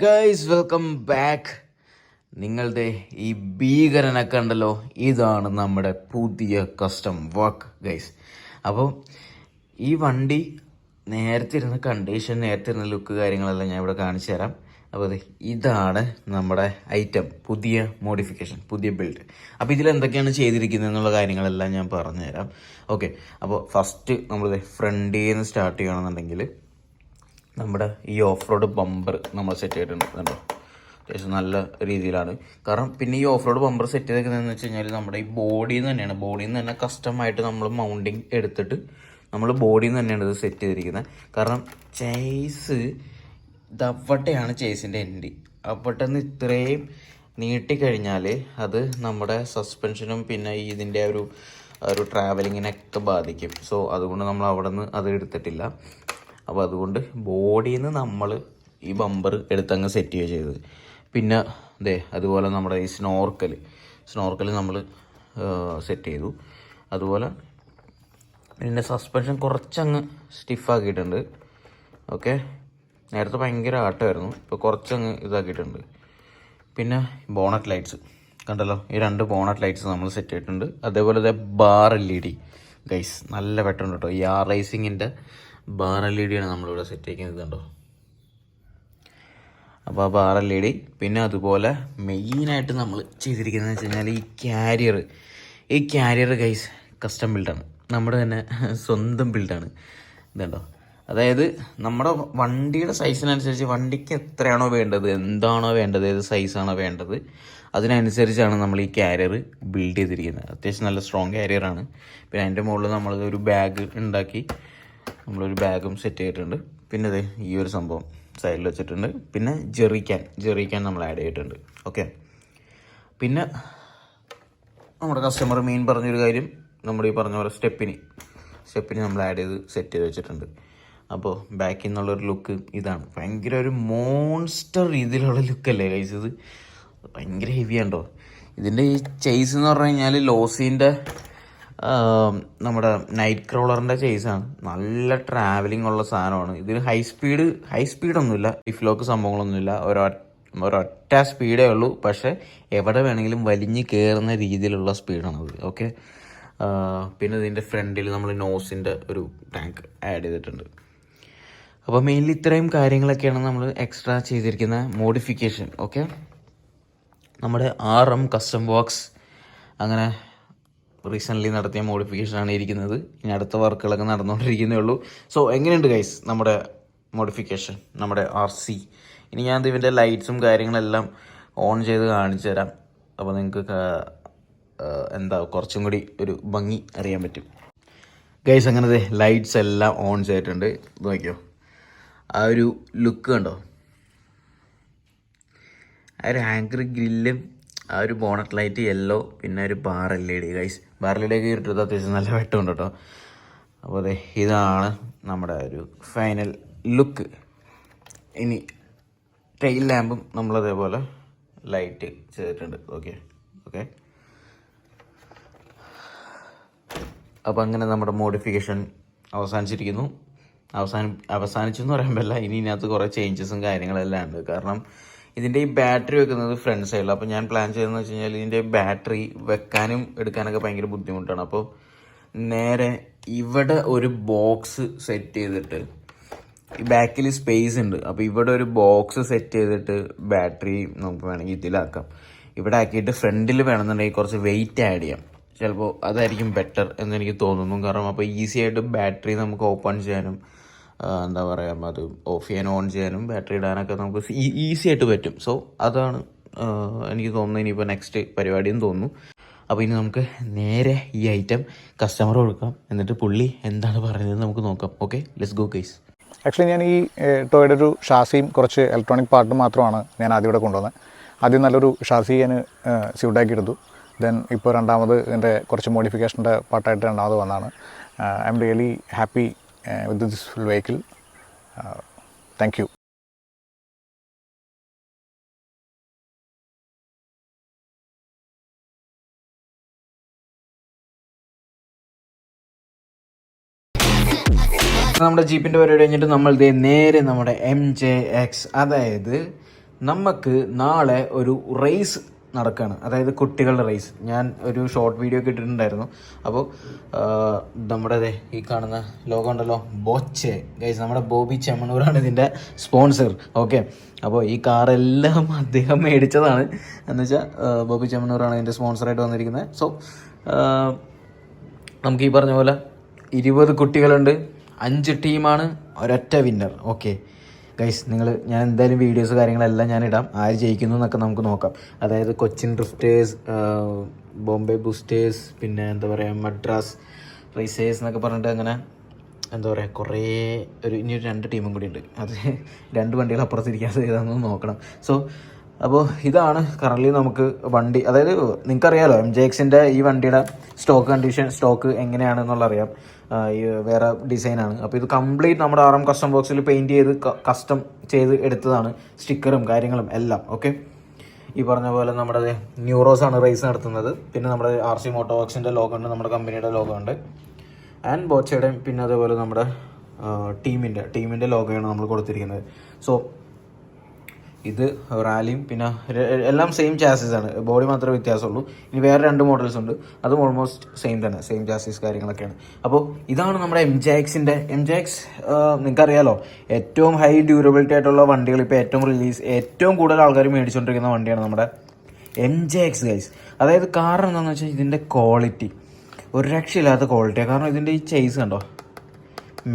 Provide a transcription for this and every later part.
Guys welcome back. നിങ്ങളുടെ ഈ ഭീകരനൊക്കെ ഉണ്ടല്ലോ, ഇതാണ് നമ്മുടെ പുതിയ കസ്റ്റം വർക്ക് ഗൈസ്. അപ്പോൾ ഈ വണ്ടി നേരത്തെ ഇരുന്ന കണ്ടീഷൻ, നേരത്തെ ഇരുന്ന ലുക്ക് കാര്യങ്ങളെല്ലാം ഞാൻ ഇവിടെ കാണിച്ചു തരാം. അപ്പോൾ ഇതാണ് നമ്മുടെ ഐറ്റം, പുതിയ മോഡിഫിക്കേഷൻ, പുതിയ ബിൽഡ്. അപ്പോൾ ഇതിലെന്തൊക്കെയാണ് ചെയ്തിരിക്കുന്നത് എന്നുള്ള കാര്യങ്ങളെല്ലാം ഞാൻ പറഞ്ഞുതരാം. ഓക്കെ, അപ്പോൾ ഫസ്റ്റ് നമ്മൾ ഫ്രണ്ടിൽ നിന്ന് സ്റ്റാർട്ട് ചെയ്യണമെന്നുണ്ടെങ്കിൽ നമ്മുടെ ഈ ഓഫ് റോഡ് ബമ്പർ നമ്മൾ സെറ്റ് ചെയ്തിട്ടുണ്ട്. കണ്ടോ, അത്യാവശ്യം നല്ല രീതിയിലാണ്. കാരണം പിന്നെ ഈ ഓഫ് റോഡ് ബമ്പർ സെറ്റ് ചെയ്തേക്കുന്നതെന്ന് വെച്ച് കഴിഞ്ഞാൽ നമ്മുടെ ഈ ബോഡിയിൽ നിന്ന് തന്നെയാണ്, ബോഡിയിൽ നിന്ന് തന്നെ കസ്റ്റമായിട്ട് നമ്മൾ മൗണ്ടിങ് എടുത്തിട്ട് നമ്മൾ ബോഡിയിൽ നിന്ന് തന്നെയാണ് ഇത് സെറ്റ് ചെയ്തിരിക്കുന്നത്. കാരണം ചേസ് ഇതവട്ടെയാണ് ചേസിൻ്റെ എൻഡ്. അവിടെന്ന് ഇത്രയും നീട്ടിക്കഴിഞ്ഞാൽ അത് നമ്മുടെ സസ്പെൻഷനും പിന്നെ ഇതിൻ്റെ ഒരു ട്രാവലിങ്ങിനൊക്കെ ബാധിക്കും. സോ അതുകൊണ്ട് നമ്മൾ അവിടെ നിന്ന് അത് എടുത്തിട്ടില്ല. അപ്പോൾ അതുകൊണ്ട് ബോഡിയിൽ നിന്ന് നമ്മൾ ഈ ബമ്പർ എടുത്തങ്ങ് സെറ്റ് ചെയ്യുക ചെയ്തത്. പിന്നെ അതുപോലെ നമ്മുടെ ഈ സ്നോർക്കൽ നമ്മൾ സെറ്റ് ചെയ്തു. അതുപോലെ പിന്നെ സസ്പെൻഷൻ കുറച്ചങ്ങ് സ്റ്റിഫാക്കിയിട്ടുണ്ട്. ഓക്കെ, നേരത്തെ ഭയങ്കര ആട്ടമായിരുന്നു, ഇപ്പോൾ കുറച്ചങ്ങ് ഇതാക്കിയിട്ടുണ്ട്. പിന്നെ ബോണറ്റ് ലൈറ്റ്സ് കണ്ടല്ലോ, ഈ 2 ബോണറ്റ് ലൈറ്റ്സ് നമ്മൾ സെറ്റ് ചെയ്തിട്ടുണ്ട്. അതേപോലെ ബാർ LED ഗൈസ് നല്ല വെട്ടമുണ്ട് കേട്ടോ. ഈ റേസിങ്ങിൻ്റെ ബാർ LED ആണ് നമ്മളിവിടെ സെറ്റ് ചെയ്യുന്നത് കണ്ടോ. അപ്പോൾ ആ ബാർ LED, പിന്നെ അതുപോലെ മെയിനായിട്ട് നമ്മൾ ചെയ്തിരിക്കുന്നതെന്ന് വെച്ച് കഴിഞ്ഞാൽ ഈ ക്യാരിയർ ഗൈസ് കസ്റ്റം ബിൽഡാണ്, നമ്മുടെ തന്നെ സ്വന്തം ബിൽഡാണ്. ഇതുണ്ടോ, അതായത് നമ്മുടെ വണ്ടിയുടെ സൈസിനനുസരിച്ച് വണ്ടിക്ക് എത്രയാണോ വേണ്ടത്, എന്താണോ വേണ്ടത്, ഏത് സൈസാണോ വേണ്ടത്, അതിനനുസരിച്ചാണ് നമ്മൾ ഈ ക്യാരിയർ ബിൽഡ് ചെയ്തിരിക്കുന്നത്. അത്യാവശ്യം നല്ല സ്ട്രോങ് ക്യാരിയറാണ്. പിന്നെ അതിൻ്റെ മുകളിൽ നമ്മളൊരു ബാഗ് ഉണ്ടാക്കി നമ്മളൊരു ബാഗും സെറ്റ് ചെയ്തിട്ടുണ്ട്. പിന്നെ ഈ ഒരു സംഭവം സൈഡിൽ വെച്ചിട്ടുണ്ട്. പിന്നെ ജെറിക്കാൻ നമ്മൾ ആഡ് ചെയ്തിട്ടുണ്ട്. ഓക്കെ, പിന്നെ നമ്മുടെ കസ്റ്റമർ മെയിൻ പറഞ്ഞൊരു കാര്യം, നമ്മുടെ ഈ പറഞ്ഞ പോലെ സ്റ്റെപ്പിന് നമ്മൾ ആഡ് ചെയ്ത് സെറ്റ് ചെയ്ത് വെച്ചിട്ടുണ്ട്. അപ്പോൾ ബാക്കിൽ നിന്നുള്ളൊരു ലുക്ക് ഇതാണ്. ഭയങ്കര ഒരു മോൺസ്റ്റർ രീതിയിലുള്ള ലുക്കല്ലേ ഗൈസ്, ഇത് ഭയങ്കര ഹെവിയാണ്ടോ. ഇതിൻ്റെ ഈ ചേസ് എന്ന് പറഞ്ഞു കഴിഞ്ഞാൽ ലോസീൻ്റെ നമ്മുടെ നൈറ്റ് ക്രോളറിൻ്റെ ചേസാണ്. നല്ല ട്രാവലിംഗ് ഉള്ള സാധനമാണ്. ഇതിന് ഹൈ സ്പീഡൊന്നുമില്ല, ലിഫ്റ്റ് സംഭവങ്ങളൊന്നുമില്ല, ഒരൊറ്റ സ്പീഡേ ഉള്ളൂ. പക്ഷേ എവിടെ വേണമെങ്കിലും വലിഞ്ഞ് കയറുന്ന രീതിയിലുള്ള സ്പീഡാണത്. ഓക്കെ, പിന്നെ ഇതിൻ്റെ ഫ്രണ്ടിൽ നമ്മൾ നോസിൻ്റെ ഒരു ടാങ്ക് ആഡ് ചെയ്തിട്ടുണ്ട്. അപ്പോൾ മെയിൻലി ഇത്രയും കാര്യങ്ങളൊക്കെയാണ് നമ്മൾ എക്സ്ട്രാ ചെയ്തിരിക്കുന്ന മോഡിഫിക്കേഷൻ. ഓക്കെ, നമ്മുടെ RM കസ്റ്റം വർക്ക്സ് അങ്ങനെ റീസെൻ്റ്ലി നടത്തിയ മോഡിഫിക്കേഷനാണ് ഇരിക്കുന്നത്. ഇനി അടുത്ത വർക്കുകളൊക്കെ നടന്നുകൊണ്ടിരിക്കുന്നേ ഉള്ളൂ. സോ എങ്ങനെയുണ്ട് ഗൈസ് നമ്മുടെ മോഡിഫിക്കേഷൻ, നമ്മുടെ RC? ഇനി ഞാൻ ഇതിൻ്റെ ലൈറ്റ്സും കാര്യങ്ങളെല്ലാം ഓൺ ചെയ്ത് കാണിച്ചു തരാം. അപ്പോൾ നിങ്ങൾക്ക് കുറച്ചും കൂടി ഒരു ഭംഗി അറിയാൻ പറ്റും ഗൈസ്. അങ്ങനെ ലൈറ്റ്സ് എല്ലാം ഓൺ ചെയ്തിട്ടുണ്ട്. നോക്കിയോ, ആ ഒരു ലുക്ക് കണ്ടോ, ആ ഒരു ആങ്കർ ഗ്രില്ലും ആ ഒരു ബോണറ്റ് ലൈറ്റ് യെല്ലോ, പിന്നെ ഒരു bar LED guys. Bar LED ഒക്കെ ഇട്ടിട്ട് അത്യാവശ്യം നല്ല വെട്ടമുണ്ട് കേട്ടോ. അപ്പോൾ ഇതാണ് നമ്മുടെ ഒരു ഫൈനൽ ലുക്ക്. ഇനി ടെയിൽ ലാമ്പും നമ്മളതേപോലെ ലൈറ്റ് ചെയ്തിട്ടുണ്ട്. ഓക്കെ, അപ്പോൾ അങ്ങനെ നമ്മുടെ മോഡിഫിക്കേഷൻ അവസാനിച്ചിരിക്കുന്നു. അവസാനിച്ചു എന്ന് പറയുമ്പോഴല്ല, ഇനി ഇതിനകത്ത് കുറേ ചേഞ്ചസും കാര്യങ്ങളെല്ലാം ഉണ്ട്. കാരണം ഇതിൻ്റെ ഈ ബാറ്ററി വെക്കുന്നത് ഫ്രണ്ട് സൈഡിൽ. അപ്പോൾ ഞാൻ പ്ലാൻ ചെയ്തതെന്ന് വെച്ച് കഴിഞ്ഞാൽ ഇതിൻ്റെ ബാറ്ററി വെക്കാനും എടുക്കാനൊക്കെ ഭയങ്കര ബുദ്ധിമുട്ടാണ്. അപ്പോൾ നേരെ ഇവിടെ ഒരു ബോക്സ് സെറ്റ് ചെയ്തിട്ട്, ഈ ബാക്കിൽ സ്പേസ് ഉണ്ട്, അപ്പോൾ ഇവിടെ ഒരു ബോക്സ് സെറ്റ് ചെയ്തിട്ട് ബാറ്ററി നമുക്ക് വേണമെങ്കിൽ ഇതിലാക്കാം. ഇവിടെ ആക്കിയിട്ട് ഫ്രണ്ടിൽ വേണമെന്നുണ്ടെങ്കിൽ കുറച്ച് വെയിറ്റ് ആഡ് ചെയ്യാം. ചിലപ്പോൾ അതായിരിക്കും ബെറ്റർ എന്നെനിക്ക് തോന്നുന്നു. കാരണം അപ്പോൾ ഈസി ആയിട്ട് ബാറ്ററി നമുക്ക് ഓപ്പൺ ചെയ്യാനും അത് ഓഫ് ചെയ്യാനും ഓൺ ചെയ്യാനും ബാറ്ററി ഇടാനൊക്കെ നമുക്ക് ഈസി ആയിട്ട് പറ്റും. സോ അതാണ് എനിക്ക് തോന്നുന്നത് ഇനിയിപ്പോൾ നെക്സ്റ്റ് പരിപാടിയെന്ന് തോന്നുന്നു. അപ്പോൾ ഇനി നമുക്ക് നേരെ ഈ ഐറ്റം കസ്റ്റമർ കൊടുക്കാം, എന്നിട്ട് പുള്ളി എന്താണ് പറയുന്നത് നമുക്ക് നോക്കാം. Okay, let's go guys. Actually ഞാൻ ഈ ടോയുടെ ഒരു ഷാസിയും കുറച്ച് ഇലക്ട്രോണിക് പാർട്ടും മാത്രമാണ് ഞാൻ ആദ്യം ഇവിടെ കൊണ്ടുവന്നത്. ആദ്യം നല്ലൊരു ഷാസി ഞാൻ സ്യൂട്ടാക്കി എടുത്തു. ദെൻ ഇപ്പോൾ രണ്ടാമത് ഇതിൻ്റെ കുറച്ച് മോഡിഫിക്കേഷൻ്റെ പാർട്ടായിട്ട് രണ്ടാമത് വന്നതാണ്. I am really happy with this vehicle. Thank you. നമ്മുടെ ജീപ്പിൻ്റെ പരിപാടി കഴിഞ്ഞിട്ട് നമ്മൾ നേരെ നമ്മുടെ MJX, അതായത് നമുക്ക് നാളെ ഒരു റേസ് നടക്കുകയാണ്, അതായത് കുട്ടികളുടെ റേസ്. ഞാൻ ഒരു ഷോർട്ട് വീഡിയോ ഒക്കെ ഇട്ടിട്ടുണ്ടായിരുന്നു. അപ്പോൾ നമ്മുടെ ഈ കാണുന്ന ലോഗോ ഉണ്ടല്ലോ, ബോച്ചെ ഗൈസ്, നമ്മുടെ ബോബി ചെമ്മണ്ണൂരാണ് ഇതിൻ്റെ സ്പോൺസർ. ഓക്കെ, അപ്പോൾ ഈ കാറെല്ലാം അദ്ദേഹം മേടിച്ചതാണ്. എന്ന് വെച്ചാൽ ബോബി ചെമ്മണ്ണൂരാണ് ഇതിൻ്റെ സ്പോൺസറായിട്ട് വന്നിരിക്കുന്നത്. സോ നമുക്ക് ഈ പറഞ്ഞ പോലെ 20 കുട്ടികളുണ്ട്, 5 ടീമാണ്, ഒരൊറ്റ വിന്നർ. ഓക്കെ ഗൈസ്, ഞാൻ എന്തായാലും വീഡിയോസ് കാര്യങ്ങളെല്ലാം ഞാൻ ഇടാം, ആര് ജയിക്കുന്നു എന്നൊക്കെ നമുക്ക് നോക്കാം. അതായത് കൊച്ചിൻ ഡ്രിഫ്റ്റേഴ്സ്, ബോംബെ ബൂസ്റ്റേഴ്സ്, പിന്നെ എന്താ പറയുക മദ്രാസ് റേസേഴ്സ് എന്നൊക്കെ പറഞ്ഞിട്ട് അങ്ങനെ എന്താ പറയുക കുറേ ഇനിയൊരു 2 ടീമും കൂടി ഉണ്ട്. അത് 2 വണ്ടികൾ അപ്പുറത്തിരിക്കാതെ ഏതാണെന്ന് നോക്കണം. സോ അപ്പോൾ ഇതാണ് കറൻറ്റ്ലി നമുക്ക് വണ്ടി. അതായത് നിങ്ങൾക്കറിയാലോ MJXൻ്റെ ഈ വണ്ടിയുടെ സ്റ്റോക്ക് എങ്ങനെയാണെന്നുള്ള അറിയാം. ഈ വേറെ ഡിസൈനാണ്. അപ്പോൾ ഇത് കംപ്ലീറ്റ് നമ്മുടെ RM കസ്റ്റം ബോക്സിൽ പെയിൻറ്റ് ചെയ്ത് കസ്റ്റം ചെയ്ത് എടുത്തതാണ്, സ്റ്റിക്കറും കാര്യങ്ങളും എല്ലാം. ഓക്കെ, ഈ പറഞ്ഞ പോലെ നമ്മുടെ ന്യൂറോസാണ് റേസ് നടത്തുന്നത്. പിന്നെ നമ്മുടെ RC മോട്ടോ വർക്സിൻ്റെ ലോഗോ ഉണ്ട്, നമ്മുടെ കമ്പനിയുടെ ലോഗോ ഉണ്ട്, ആൻഡ് ബോച്ചയുടെയും പിന്നെ അതേപോലെ നമ്മുടെ ടീമിൻ്റെ ലോഗോയാണ് നമ്മൾ കൊടുത്തിരിക്കുന്നത്. സോ ഇത് റാലിയും പിന്നെ എല്ലാം സെയിം ചാസിസ് ആണ്, ബോഡി മാത്രമേ വ്യത്യാസമുള്ളൂ. ഇനി വേറെ 2 മോഡൽസ് ഉണ്ട്, അതും ഓൾമോസ്റ്റ് സെയിം തന്നെ, സെയിം ചാസിസ് കാര്യങ്ങളൊക്കെയാണ്. അപ്പോൾ ഇതാണ് നമ്മുടെ MJX നിങ്ങൾക്കറിയാലോ, ഏറ്റവും ഹൈ ഡ്യൂറബിലിറ്റി ആയിട്ടുള്ള വണ്ടികൾ ഇപ്പോൾ ഏറ്റവും കൂടുതൽ ആൾക്കാർ മേടിച്ചുകൊണ്ടിരിക്കുന്ന വണ്ടിയാണ് നമ്മുടെ MJX ഗൈസ്. അതായത് കാരണം എന്താണെന്ന് വെച്ചാൽ ഇതിൻ്റെ ക്വാളിറ്റി ഒരു രക്ഷയില്ലാത്ത ക്വാളിറ്റിയാണ്. കാരണം ഇതിൻ്റെ ഈ ചേസ് കണ്ടോ,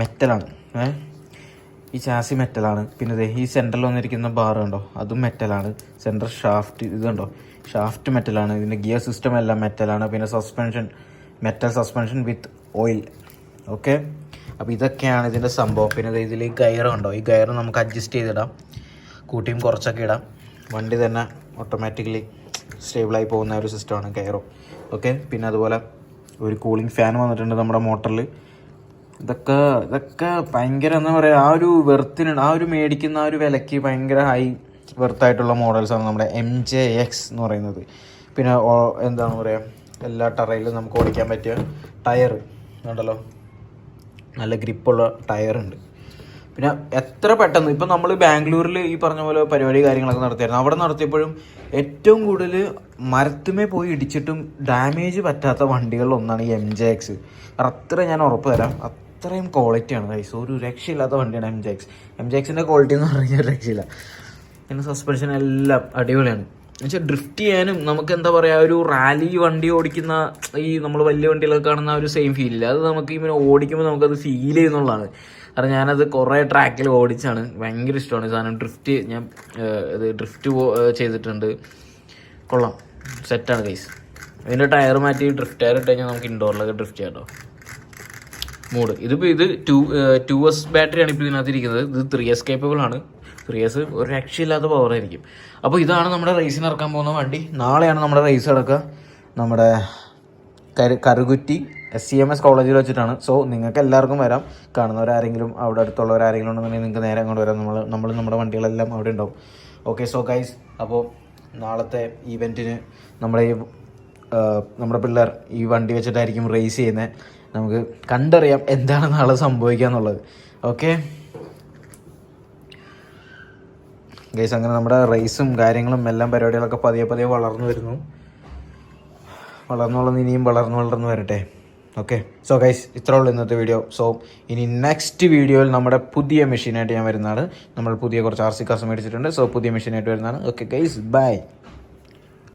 മെറ്റലാണ്, ഈ ചാസി മെറ്റലാണ്. പിന്നെ ഈ സെൻറ്ററിൽ വന്നിരിക്കുന്ന ബാർ കണ്ടോ, അതും മെറ്റലാണ്. സെൻറ്റർ ഷാഫ്റ്റ് ഇത് കണ്ടോ, ഷാഫ്റ്റ് മെറ്റലാണ്. ഇതിൻ്റെ ഗിയർ സിസ്റ്റം എല്ലാം മെറ്റലാണ്. പിന്നെ മെറ്റൽ സസ്പെൻഷൻ വിത്ത് ഓയിൽ. ഓക്കെ, അപ്പോൾ ഇതൊക്കെയാണ് ഇതിൻ്റെ സംഭവം. പിന്നെ ഇതിൽ ഈ ഗയർ കണ്ടോ, ഈ ഗയർ നമുക്ക് അഡ്ജസ്റ്റ് ചെയ്തിടാം, കൂട്ടിയും കുറച്ചൊക്കെ ഇടാം. വണ്ടി തന്നെ ഓട്ടോമാറ്റിക്കലി സ്റ്റേബിളായി പോകുന്ന ഒരു സിസ്റ്റമാണ് ഗയറും. ഓക്കെ, പിന്നെ അതുപോലെ ഒരു കൂളിംഗ് ഫാൻ വന്നിട്ടുണ്ട് നമ്മുടെ മോട്ടറിൽ. ഇതൊക്കെ ഭയങ്കര എന്താ പറയുക, ആ ഒരു മേടിക്കുന്ന ആ ഒരു വിലയ്ക്ക് ഭയങ്കര ഹൈ വെർത്തായിട്ടുള്ള മോഡൽസാണ് നമ്മുടെ MJX എന്ന് പറയുന്നത്. പിന്നെ എന്താണ് പറയുക, എല്ലാ ടറയിലും നമുക്ക് ഓടിക്കാൻ പറ്റിയ ടയർ ഉണ്ടല്ലോ, നല്ല ഗ്രിപ്പുള്ള ടയറുണ്ട്. പിന്നെ എത്ര പെട്ടെന്ന് ഇപ്പം നമ്മൾ ബാംഗ്ലൂരിൽ ഈ പറഞ്ഞ പോലെ പരിപാടി കാര്യങ്ങളൊക്കെ നടത്തിയായിരുന്നു. അവിടെ നടത്തിയപ്പോഴും ഏറ്റവും കൂടുതൽ മരത്തുമേ പോയി ഇടിച്ചിട്ടും ഡാമേജ് പറ്റാത്ത വണ്ടികളിൽ ഒന്നാണ് ഈ MJX. അത്ര ഞാൻ ഉറപ്പ് തരാം, അത്രയും ക്വാളിറ്റിയാണ് ഗൈസ്, ഒരു രക്ഷയില്ലാത്ത വണ്ടിയാണ് MJXൻ്റെ ക്വാളിറ്റി എന്ന് പറഞ്ഞാൽ രക്ഷയില്ല. പിന്നെ സസ്പെൻഷൻ എല്ലാം അടിപൊളിയാണ്. എന്നുവെച്ചാൽ ഡ്രിഫ്റ്റ് ചെയ്യാനും നമുക്ക് എന്താ പറയുക, ഒരു റാലി വണ്ടി ഓടിക്കുന്ന ഈ നമ്മൾ വലിയ വണ്ടികളൊക്കെ കാണുന്ന ഒരു സെയിം ഫീലില്ല, അത് നമുക്ക് ഇങ്ങനെ ഓടിക്കുമ്പോൾ നമുക്കത് ഫീൽ ചെയ്യുന്നുള്ളതാണ്. കാരണം ഞാനത് കുറേ ട്രാക്കിൽ ഓടിച്ചാണ്, ഭയങ്കര ഇഷ്ടമാണ് ഈ സാധനം. ഞാൻ ഡ്രിഫ്റ്റ് ചെയ്തിട്ടുണ്ട്, കൊള്ളാം, സെറ്റാണ് ഗൈസ്. ഇതിൻ്റെ ടയർ മാറ്റി ഡ്രിഫ്റ്റ് ടയർ ഇട്ട് കഴിഞ്ഞാൽ നമുക്ക് ഇൻഡോറിലൊക്കെ ഡ്രിഫ്റ്റ് ചെയ്യാം കേട്ടോ. ഇത് 2S ബാറ്ററിയാണ് ഇപ്പോൾ ഇതിനകത്ത് ഇരിക്കുന്നത്. ഇത് 3S കേപ്പബിൾ ആണ്. 3S ഒരു രക്ഷയില്ലാത്ത പവറായിരിക്കും. അപ്പോൾ ഇതാണ് നമ്മുടെ റേസിന് ഇറക്കാൻ പോകുന്ന വണ്ടി. നാളെയാണ് നമ്മുടെ റേസ് നടക്കുക, നമ്മുടെ കറുകുറ്റി SCMS കോളേജിൽ വെച്ചിട്ടാണ്. സോ നിങ്ങൾക്ക് എല്ലാവർക്കും വരാം, കാണുന്നവരാരെങ്കിലും അവിടെ അടുത്തുള്ളവരാരെങ്കിലും ഉണ്ടെന്നുണ്ടെങ്കിൽ നിങ്ങൾക്ക് നേരെ അങ്ങോട്ട് വരാം. നമ്മുടെ വണ്ടികളെല്ലാം അവിടെ ഉണ്ടാവും. ഓക്കെ, സോ ഗൈസ്, അപ്പോൾ നാളത്തെ ഈവെൻറ്റിന് നമ്മുടെ പിള്ളേർ ഈ വണ്ടി വെച്ചിട്ടായിരിക്കും റേസ് ചെയ്യുന്നത്. നമുക്ക് കണ്ടറിയാം എന്താണ് നാളെ സംഭവിക്കുക എന്നുള്ളത്. ഓക്കെ ഗൈസ്, അങ്ങനെ നമ്മുടെ റേസും കാര്യങ്ങളും എല്ലാം പരിപാടികളൊക്കെ പതിയെ വളർന്നു വരുന്നു. ഇനിയും വളർന്നു വരട്ടെ. ഓക്കെ, സോ ഗൈസ്, ഇത്രേ ഉള്ളൂ ഇന്നത്തെ വീഡിയോ. സോ ഇനി നെക്സ്റ്റ് വീഡിയോയിൽ നമ്മുടെ പുതിയ മെഷീനായിട്ട് ഞാൻ വരുന്നതാണ്. നമ്മൾ പുതിയ കുറച്ച് RC കാർസ് മേടിച്ചിട്ടുണ്ട്. സോ പുതിയ മെഷീനായിട്ട് വരുന്നതാണ്. Okay guys, by.